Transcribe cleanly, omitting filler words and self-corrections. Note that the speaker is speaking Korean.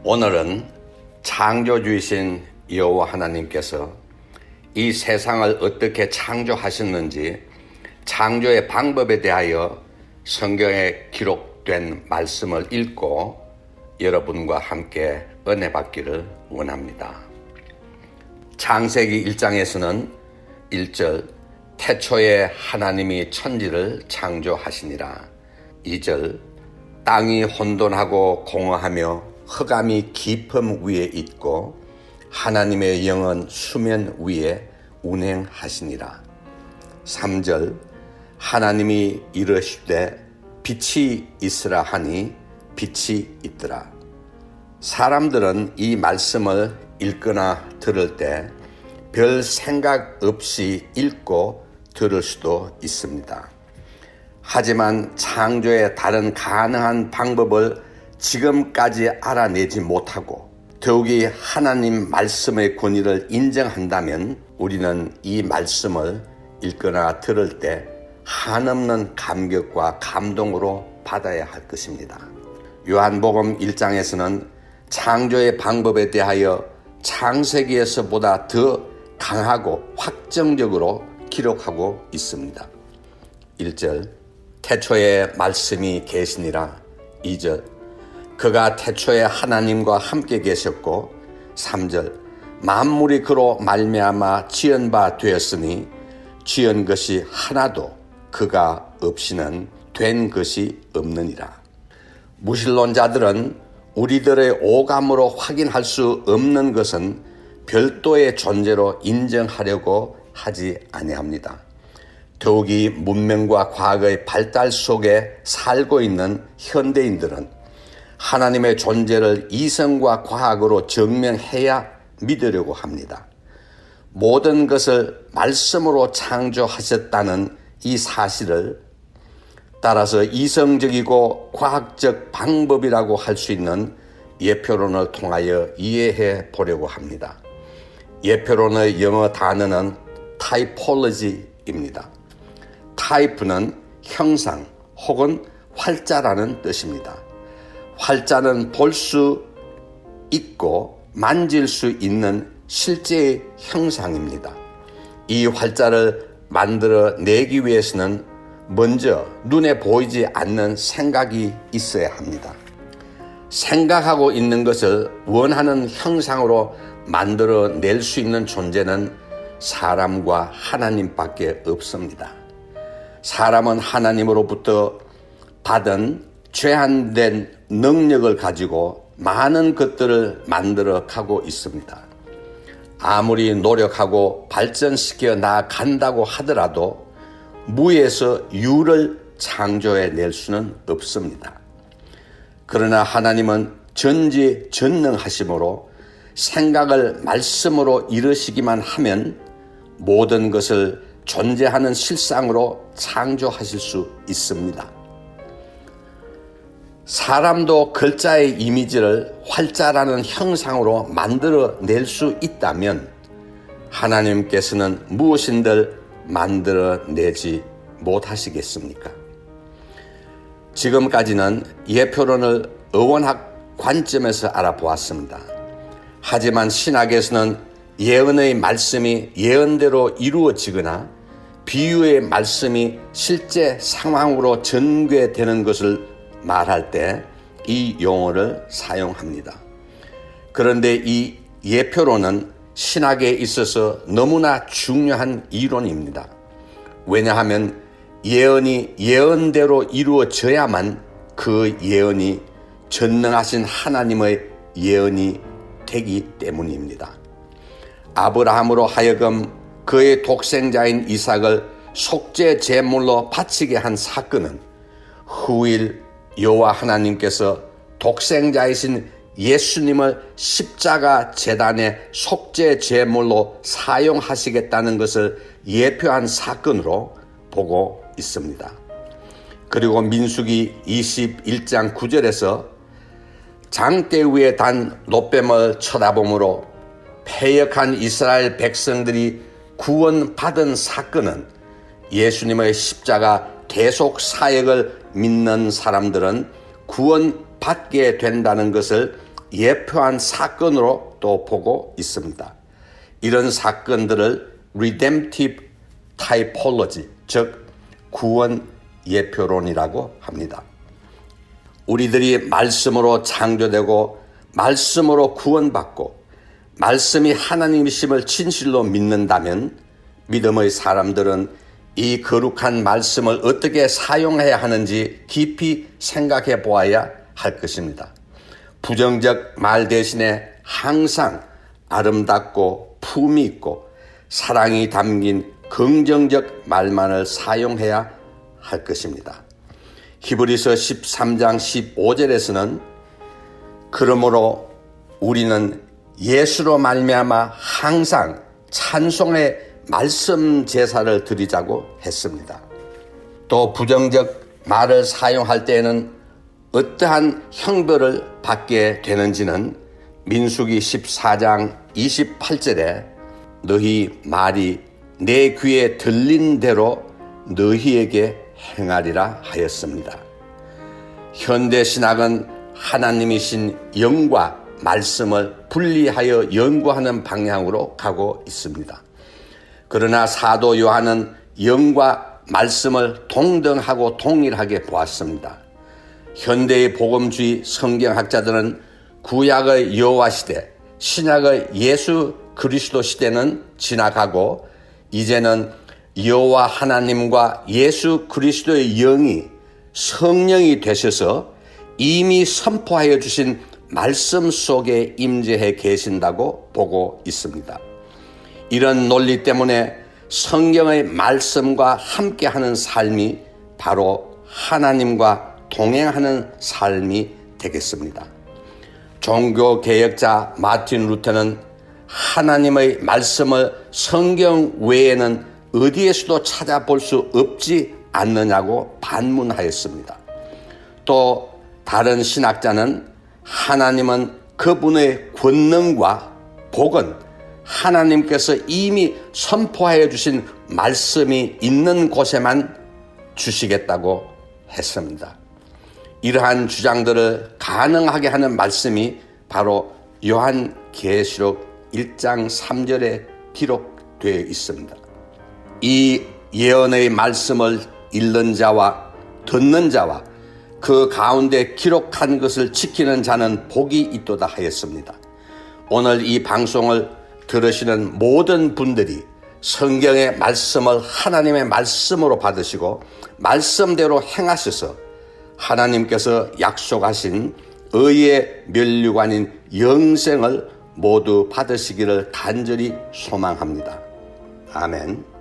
오늘은 창조주이신 여호와 하나님께서 이 세상을 어떻게 창조하셨는지 창조의 방법에 대하여 성경에 기록된 말씀을 읽고 여러분과 함께 은혜 받기를 원합니다. 창세기 1장에서는 1절 태초에 하나님이 천지를 창조하시니라. 2절 땅이 혼돈하고 공허하며 흑암이 깊음 위에 있고 하나님의 영은 수면 위에 운행하시니라. 3절 하나님이 이르시되 빛이 있으라 하니 빛이 있더라. 사람들은 이 말씀을 읽거나 들을 때 별 생각 없이 읽고 들을 수도 있습니다. 하지만 창조의 다른 가능한 방법을 지금까지 알아내지 못하고 더욱이 하나님 말씀의 권위를 인정한다면 우리는 이 말씀을 읽거나 들을 때 한없는 감격과 감동으로 받아야 할 것입니다. 요한복음 1장에서는 창조의 방법에 대하여 창세기에서보다 더 강하고 확정적으로 기록하고 있습니다. 1절 태초에 말씀이 계시니라. 2절 그가 태초에 하나님과 함께 계셨고 3절 만물이 그로 말미암아 지은 바 되었으니 지은 것이 하나도 그가 없이는 된 것이 없느니라. 무신론자들은 우리들의 오감으로 확인할 수 없는 것은 별도의 존재로 인정하려고 하지 아니합니다. 더욱이 문명과 과거의 발달 속에 살고 있는 현대인들은 하나님의 존재를 이성과 과학으로 증명해야 믿으려고 합니다. 모든 것을 말씀으로 창조하셨다는 이 사실을 따라서 이성적이고 과학적 방법이라고 할 수 있는 예표론을 통하여 이해해 보려고 합니다. 예표론의 영어 단어는 typology입니다. 타입은 형상 혹은 활자라는 뜻입니다. 활자는 볼 수 있고 만질 수 있는 실제의 형상입니다. 이 활자를 만들어내기 위해서는 먼저 눈에 보이지 않는 생각이 있어야 합니다. 생각하고 있는 것을 원하는 형상으로 만들어낼 수 있는 존재는 사람과 하나님밖에 없습니다. 사람은 하나님으로부터 받은 제한된 능력을 가지고 많은 것들을 만들어 가고 있습니다. 아무리 노력하고 발전시켜 나간다고 하더라도 무에서 유를 창조해낼 수는 없습니다. 그러나 하나님은 전지전능하심으로 생각을 말씀으로 이루시기만 하면 모든 것을 존재하는 실상으로 창조하실 수 있습니다. 사람도 글자의 이미지를 활자라는 형상으로 만들어낼 수 있다면 하나님께서는 무엇인들 만들어내지 못하시겠습니까? 지금까지는 예표론을 어원학 관점에서 알아보았습니다. 하지만 신학에서는 예언의 말씀이 예언대로 이루어지거나 비유의 말씀이 실제 상황으로 전개되는 것을 말할 때 이 용어를 사용합니다. 그런데 이 예표론은 신학에 있어서 너무나 중요한 이론입니다. 왜냐하면 예언이 예언대로 이루어져야만 그 예언이 전능하신 하나님의 예언이 되기 때문입니다. 아브라함으로 하여금 그의 독생자인 이삭을 속죄 제물로 바치게 한 사건은 후일 여호와 하나님께서 독생자이신 예수님을 십자가 제단의 속죄 제물로 사용하시겠다는 것을 예표한 사건으로 보고 있습니다. 그리고 민수기 21장 9절에서 장대 위에 단 롯뱀을 쳐다보므로 패역한 이스라엘 백성들이 구원받은 사건은 예수님의 십자가 계속 사역을 믿는 사람들은 구원받게 된다는 것을 예표한 사건으로 또 보고 있습니다. 이런 사건들을 redemptive typology, 즉 구원 예표론이라고 합니다. 우리들이 말씀으로 창조되고 말씀으로 구원받고 말씀이 하나님이심을 진실로 믿는다면 믿음의 사람들은 이 거룩한 말씀을 어떻게 사용해야 하는지 깊이 생각해 보아야 할 것입니다. 부정적 말 대신에 항상 아름답고 품이 있고 사랑이 담긴 긍정적 말만을 사용해야 할 것입니다. 히브리서 13장 15절에서는 그러므로 우리는 예수로 말미암아 항상 찬송의 말씀 제사를 드리자고 했습니다. 또 부정적 말을 사용할 때에는 어떠한 형벌을 받게 되는지는 민수기 14장 28절에 너희 말이 내 귀에 들린 대로 너희에게 행하리라 하였습니다. 현대 신학은 하나님이신 영과 말씀을 분리하여 연구하는 방향으로 가고 있습니다. 그러나 사도 요한은 영과 말씀을 동등하고 동일하게 보았습니다. 현대의 복음주의 성경학자들은 구약의 여호와 시대, 신약의 예수 그리스도 시대는 지나가고 이제는 여호와 하나님과 예수 그리스도의 영이 성령이 되셔서 이미 선포하여 주신 말씀 속에 임재해 계신다고 보고 있습니다. 이런 논리 때문에 성경의 말씀과 함께하는 삶이 바로 하나님과 동행하는 삶이 되겠습니다. 종교개혁자 마틴 루터는 하나님의 말씀을 성경 외에는 어디에서도 찾아볼 수 없지 않느냐고 반문하였습니다. 또 다른 신학자는 하나님은 그분의 권능과 복은 하나님께서 이미 선포하여 주신 말씀이 있는 곳에만 주시겠다고 했습니다. 이러한 주장들을 가능하게 하는 말씀이 바로 요한계시록 1장 3절에 기록되어 있습니다. 이 예언의 말씀을 읽는 자와 듣는 자와 그 가운데 기록한 것을 지키는 자는 복이 있도다 하였습니다. 오늘 이 방송을 들으시는 모든 분들이 성경의 말씀을 하나님의 말씀으로 받으시고 말씀대로 행하셔서 하나님께서 약속하신 의의 면류관인 영생을 모두 받으시기를 간절히 소망합니다. 아멘.